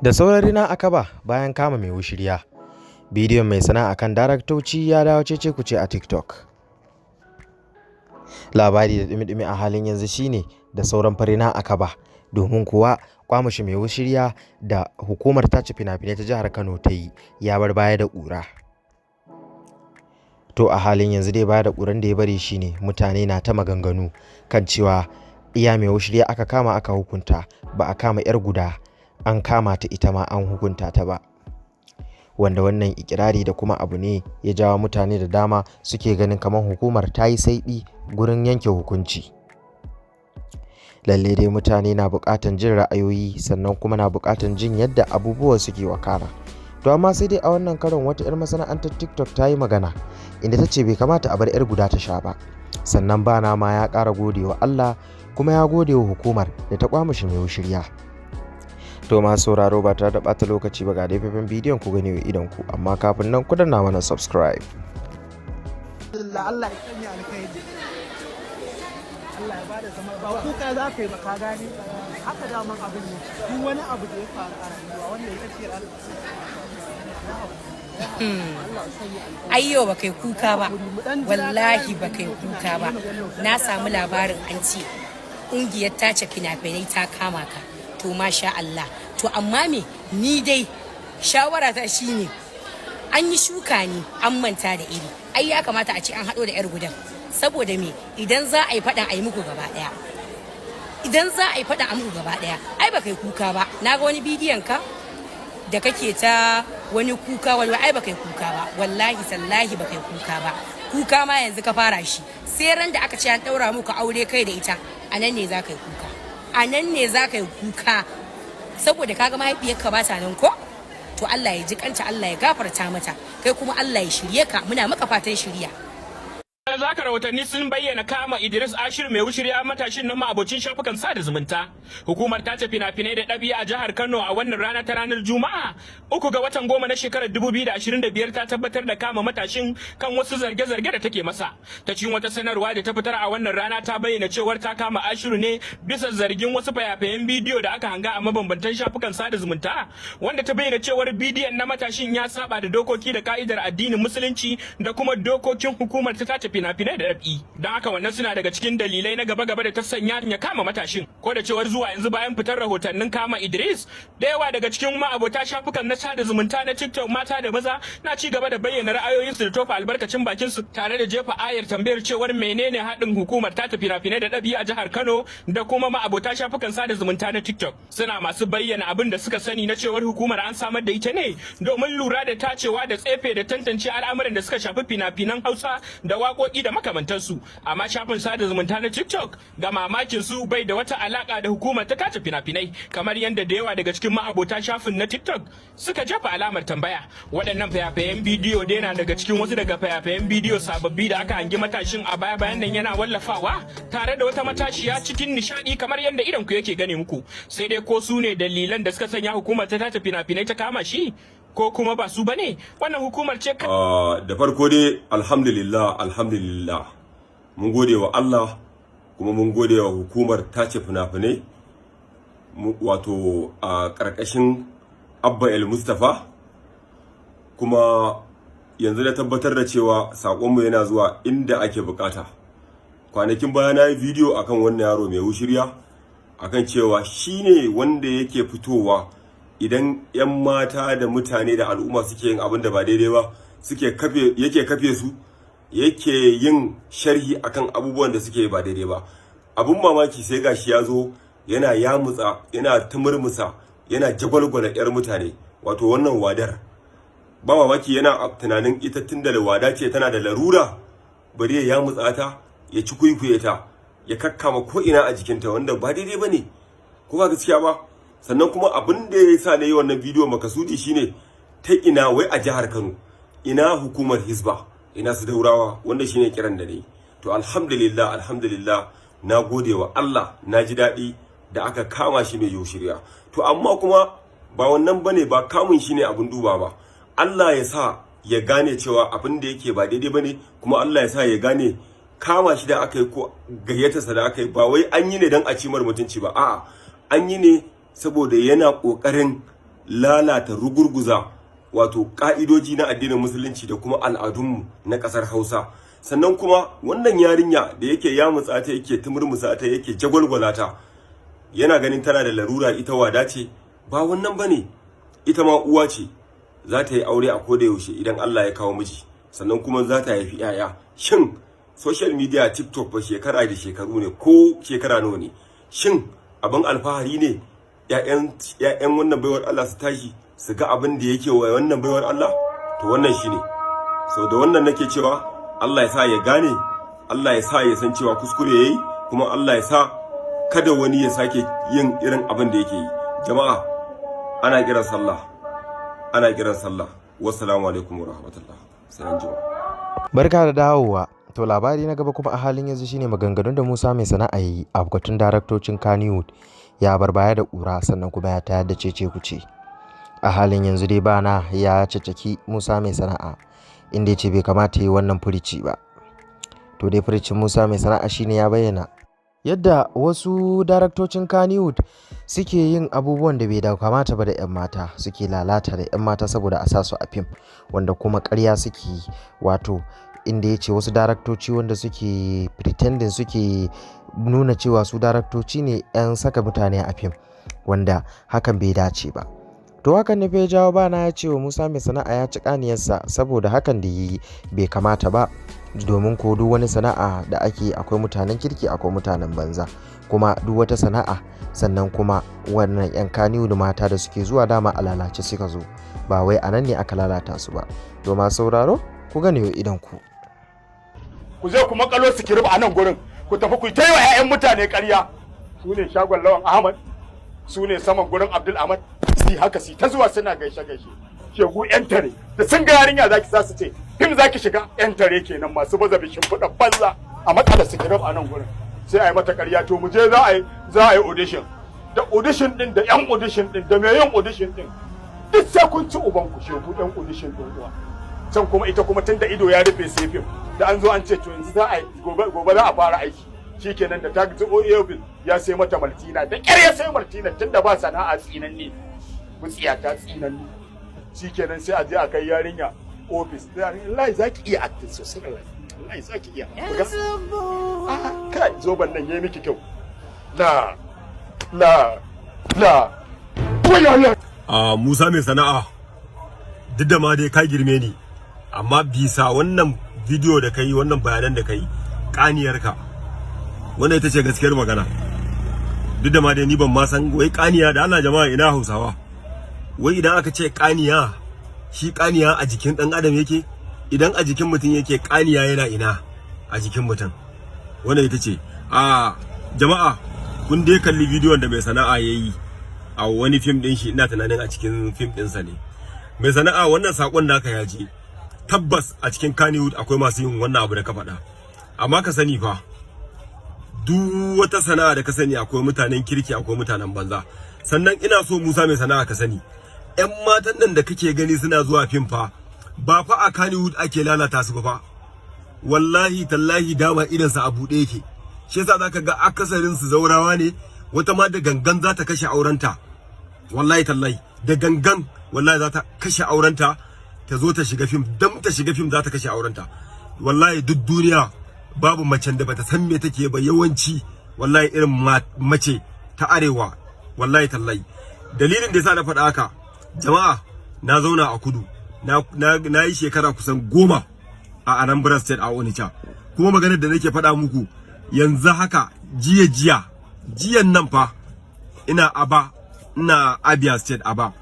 Da saurari na akaba bayan kama mai wushirya. Bidiyon mai sana'a kan daraktoci ya dawo cece-kuce a TikTok. Labari da dumi-dumi a halin yanzu shine da sauran fari na akaba, domin kuwa kwamashi mai wushirya da hukumar tace fina-finai ta jihar Kano ta yi ya bar baya da ƙura. To a halin yanzu dai baya da ƙuran da ya bari shine mutane na ta maganganu kan cewa iya mai wushirya aka kama aka hukunta, ba a kama 'yar guda an kama ta ita ma an hukunta ta ba. Wanda wannan ikirari da kuma abu ne ya jawo mutane da dama suke ganin kamar hukumar ta yi saiɓi gurin yanke hukunci. Lalle dai mutane na buƙatan jin ra'ayoyi sannan kuma na buƙatan jin yadda abubuwa suke wakana. To amma sai dai a wannan karon wata 'yar masana'antar TikTok ta yi magana inda ta ce bai kamata a bar 'yar guda ta sha ba. Sannan bana ma ya ƙara gode wa Allah kuma ya gode wa hukumar da ta kwamashi mai wushirya. To masu sauraro ba tare da ɓata lokaci ba ga faifan bidiyon ku gani wa idon ku, amma kafin nan ku danna mana subscribe. Allah ya sanya alkhairi. Allah ya bada zama ba kuka za ka yi ba, ka gane haka daman abin ne. Duk wani abu da ya faru a rayuwa wanda ya ce ayyo ba kai kuka ba, wallahi ba kai kuka ba. Na samu labarin an ce ƙungiyar tace fina-finai ta kama ka, to masha Allah. To amma me ni dai shawara ta shine an yi shuka ne an manta da iri. Ai ya kamata a ce an haɗo da 'yar gudan, saboda me idan za a yi faɗan a yi muku gaba ɗaya. Idan za a yi faɗan a muku gaba ɗaya, ai ba kai kuka ba. Na ga wani bidiyon ka da kake ta wani kuka, wallahi ai ba kai kuka ba, wallahi sallahi ba kai kuka ba. Kuka ma yanzu ka fara shi, sai ran da aka ce an ɗaura muku aure kai da ita, a nan ne za ka yi kuka. A nan ne za ka yi kuka, saboda kaga mahaifiyarka ba ta nan ko? To Allah ya ji kanta, Allah ya gafarta mata, kai kuma Allah ya shirye ka, muna maka fatan shirya. Zaka rahotanni sun bayyana kama Idris Ashir mai wushirya matashin nan abocin shafukan sada zumunta. Hukumar ta tafi fina-finai da ɗabi'a a jihar Kano a wannan rana ta ranar Juma'a 3 ga watan 10 na shekarar 2025 ta tabbatar da kama matashin kan wasu zarge-zarge da take masa. Ta cikin wata sanarwa da ta fitar a wannan rana ta bayyana cewar ta kama Ashiru ne bisa zargin wasu fayafayen bidiyo da aka hanga a mabambantan shafukan sada zumunta, wanda ta bayyana cewar bidiyon na matashin ya saba da dokoki da ka'idar addinin musulunci da kuma dokokin hukumar ta tace fina-finai da ɗabi. Don haka wannan suna daga cikin dalilai na gaba-gaba da ta sanya ya kama matashin. Ko da cewar zuwa yanzu bayan fitar rahotannin kama Idris, da yawa daga cikin ma'abota shafukan na sada zumunta na TikTok mata da maza na ci gaba da bayyana ra'ayoyinsu da tofa albarkacin bakinsu, tare da jefa ayar tambayar cewar menene haɗin hukumar ta fina-finai da ɗabi a jihar Kano da kuma ma'abota shafukan sada zumunta na TikTok. Suna masu bayyana abin da suka sani na cewar hukumar an samar da ita ne domin lura da tacewa da tsefe da tantance al'amuran da suka shafi fina-finan Hausa da waƙoƙi da makamantansu. Amma shafin sada zumunta na TikTok ga mamakin su bai da wata alaka da hukumar ta tace fina-finai, kamar yadda da yawa daga cikin ma'abota shafin na TikTok suka jefa alamar tambaya. Waɗannan fayafayen bidiyo dai na daga cikin wasu daga fayafayen bidiyo sababbi da aka hangi matashin a baya-bayan nan yana wallafawa tare da wata matashiya cikin nishadi kamar yadda idan ku yake gane muku. Sai dai ko su ne dalilan da suka sanya hukumar ta tace fina-finai ta kama shi, ko kuma ba su bane? Wannan hukumar ce da farko dai alhamdulillah mun gode wa Allah kuma mun gode wa hukumar tace fina-finai wato a ƙarƙashin Abba El Mustafa, kuma yanzu da tabbatar da cewa saƙonmu yana zuwa inda ake bukata. Kwanakin baya na yi bidiyo akan wannan yaro mai wushirya akan cewa shine wanda yake fitowa idan 'yan mata da mutane da al'umma suke yin abin da ba daidai ba yake kafe su, yake yin sharhi akan abubuwan da suke ba daidai ba. Abun mamaki sai gashi ya zo yana yamutsa, yana tumurmusa, yana jagwalgwala 'yar mutane, wato wannan wadar. Ba mamaki yana tunanin ita tunda da wada ce tana da larura, bari ya yamutsa ta, ya ci kuikuye ta, ya kakkama ko ina a jikinta, wanda ba daidai bane, ko ba gaskiya ba. Sannan kuma abin da ya sa na yi wannan bidiyo makasudi shine ta ina wai a jihar Kano ina hukumar Hisba, ina su Daurawa, wanda shine kiran da ne. To alhamdulillah na gode wa Allah, na ji daɗi da aka kama shi mai shirya. To amma kuma ba wannan bane, ba kamun shi ne abin duba ba. Allah ya sa ya gane cewa abin da yake ba daidai bane, kuma Allah ya sa ya gane kama shi da aka yi ko gayyatarsa da aka yi ba wai an yi ne don a cimar mutunci ba, a'a an yi ne saboda yana ƙoƙarin lalata rugurguza wato ka'idoji na addinin musulunci da kuma al'adunmu na ƙasar Hausa. Sannan kuma wannan yarinya da yake yamutsa ta yake tumurmusa ta yake jagwalgwala ta, yana ganin tana da larura ita wada ce, ba wannan bane, ita ma uwa ce, za ta yi aure a koda yaushe idan Allah ya kawo miji, sannan kuma za ta haifi 'ya'ya. Shin social media TikTok ba shekara da shekaru ne ko shekara nawa ne? Shin abin alfahari ne ƴaƴan wannan baiwar Allah su tashi su ga abin da yake wa wannan baiwar Allah? To wannan shine. So da wannan nake cewa Allah ya sa ya gane, Allah ya sa ya san cewa kuskure yayi, kuma Allah ya sa kada wani ya sake yin irin abin da yake yi. Jama'a, ana kiran sallah. Wassalamu alaikum warahmatullahi. Sai an jima. Barka da dawowa. To labari na gaba kuma a halin yanzu shine maganganun da Musa Mai Sana'a yi a bukatun daraktocin Kannywood ya bar baya da ƙura, sannan kuma ya tayar da cece kuce. A halin yanzu dai Bana ya caccaki Musa Mai Sana'a inda ya ce bai kamata yi wannan furici ba. To dai furicin Musa Mai Sana'a shine ya bayyana yadda wasu daraktocin Kannywood suke yin abubuwan da bai da kamata ba da 'yan mata, suke lalata da 'yan mata saboda a sa su a fim, wanda kuma ƙarya suke yi. Wato inda ya ce wasu daraktoci wanda suke pretending, suke nuna cewa su daraktoci ne 'yan saka mutane a fim, wanda hakan bai dace ba. To hakan ne ya jawo Bana ya ce wa Musa Mai Sana'a ya ci kaniyarsa, saboda hakan da yi bai kamata ba, domin ko duk wani sana'a da ake akwai mutanen kirki akwai mutanen banza, kuma duk wata sana'a, sannan kuma wannan 'yan Kannywood mata da suke zuwa dama a lalace suka zo, ba wai a nan ne aka lalata su ba. To ma sauraro, ku gane wa idan ku je ku makalo sikirib a nan gurin, ku tafi ku ta yi wa 'ya'yan mutane ƙarya. Su ne shagon Lawan Ahmad, su ne saman gurin Abdul Ahmad, si haka si ta zuwa suna gaishe shegu 'yan tare da sun ga yarinya zaki za su ce fim zaki shiga, 'yan tare kenan masu baza bishin fuda banza a makala sikirib a nan gurin, sai a yi mata ƙarya. To mu je za a yi audition, da audition din da 'yan audition din da mai yin audition din duk sai kun ci uban ku, shegu 'yan audition din uwa. Can kuma ita kuma tun da ido ya rufe sai fim, da an zo an ce to yanzu za a yi gobe za a fara aiki, shikenan da ta ji OAB ya sai mata Martina, da ƙyar ya sai Martina tunda ba sana'a tsinanne, mutsiya ta tsinanne. Shikenan sai a je a kai yarinya office, wallahi zaki iya acting sosai, wallahi zaki iya. Kai zoban nan yayi miki kyau. La Musa Mai Sana'a, duk da ma dai ka girme ni, amma bisa wannan bidiyo da kai, wannan bayanan da kai, kaniyarka wannan ita ce gaskiyar magana. Duk da ma dai ni ban ma san wai kaniya da Allah jama'a ina Hausawa, wai idan aka ce kaniya, shi kaniya a jikin dan adam yake? Idan a jikin mutum yake, kaniya yana ina a jikin mutum? Wannan ita ce jama'a, kun dai kalli bidiyon da Mai Sana'a yayi a wani fim din shi, ina tunanin a cikin fim ɗinsa ne. Mai Sana'a, wannan sakon naka ya je, tabbas a cikin Kannywood akwai masu yin wannan abu da ka faɗa, amma ka sani fa duk wata sana'a da ka sani akwai mutanen kirki akwai mutanen banza. Sannan ina so Musa Mai Sana'a ka sani, 'yan matan nan da kake gani suna zuwa fim fa, ba fa a Kannywood ake lalata su ba fa, wallahi tallahi dama idansa a buɗe yake. Shi yasa zaka ga akasarin su zaurawa ne, wata ma da gangan za ta kashe aurenta, wallahi tallahi da gangan, wallahi za ta kashe aurenta ta zo ta shiga fim, dan ta shiga fim za ta kashe aurenta. Wallahi duk duniya babu macen da bata san me take ba, yawanci wallahi irin mace ta arewa, wallahi tallahi. Dalilin da yasa na faɗa haka, jama'a, na zauna a kudu, na yi shekara kusan 10 a Anambra State a Onitsha, kuma maganar da nake faɗa muku yanzu haka, jiyan nan fa ina Abia State, a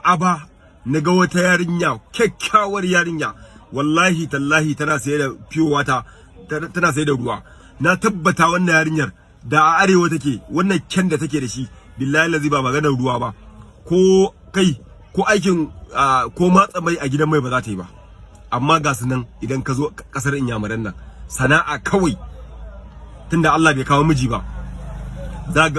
Aba na ga wata yarinya, kyakkyawar yarinya, wallahi tallahi tana saye da pure water, tana saye da ruwa. Na tabbata wannan yarinyar da a arewa take, wannan kyan da take da shi, billahi lazi ba maganar ruwa ba, ko aikin ko matsa mai a gidan mai ba za ta yi ba. Amma ga su nan, idan ka zo kasar Inyamuran nan, sana'a kawai, tunda Allah bai kawo miji ba.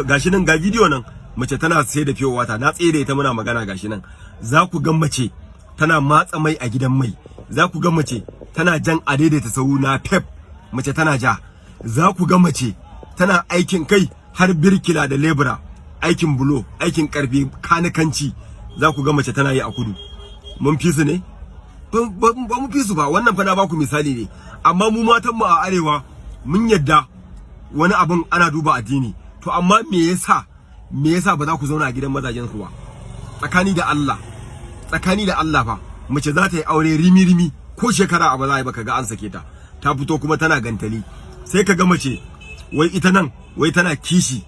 Gashi nan ga bidiyo nan, mace tana sai da fiyo wata, na tsere ita muna magana. Gashi nan za ku ga mace tana matsa mai a gidan mai, za ku ga mace tana jan adaidaita sau na pep, mace tana ja, za ku ga mace tana aikin kai har birkila da lebura, aikin bulo, aikin karfi, kanikanci, za ku ga mace tana yi a kudu. Mun fi su ne? Ba mu fi su ba, wannan fa na baku misali ne. Amma mu matan mu a arewa mun yadda wani abun ana duba addini. To amma me yasa ba za ku zauna a gidan mazajen ku ba? Tsakani da Allah fa mace za ta yi aure rimi ko shekara a ba za a yi ba kaga an sake ta. Ta fito kuma tana gantali. Sai kaga mace wai ita nan wai tana kishi.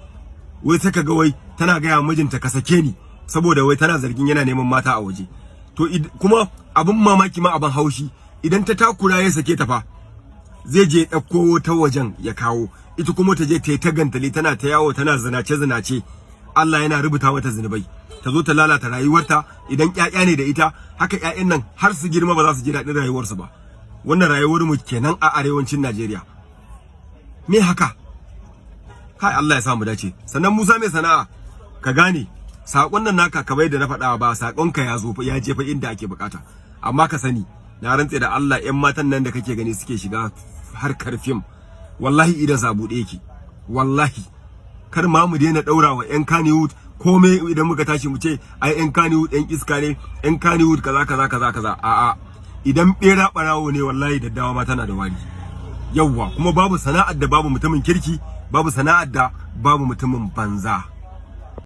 Wai sai kaga wai tana gaya mijinta ka sake ni saboda wai tana zargin yana neman mata a waje. To kuma abin mamaki ma abin haushi idan ta takura ya sake ta fa zai je ɗauko ta wajen ya kawo, ita kuma ta je ta yi ta gantali tana ta yawo tana zinace Allah yana rubuta mata zinubai, ta zo ta lalata rayuwarta. Idan ƴaƴa ne da ita haka ƴaƴan nan har su girma ba za su ji daɗin rayuwarsu ba. Wannan rayuwar mu kenan a arewacin Najeriya. Me haka? Kai Allah ya sa mu dace. Sannan Musa mai sana'a ka gane sakon nan naka kamar da na faɗa ba sakonka ya zo ya jefa inda ake bukata. Amma ka sani na rantse da Allah ƴan matan nan da kake gani suke shiga harkar fim wallahi idan zabuɗe yake. Wallahi kar ma mu daina daura wa ƴan Kannywood komai idan muka tashi mu ce ai ƴan Kannywood ƴan iska ne, ƴan Kannywood kaza a'a idan bera barawo ne wallahi daddawa ma tana da wari. Yawwa kuma babu sana'ar da babu mutumin kirki, babu sana'ar da babu mutumin banza.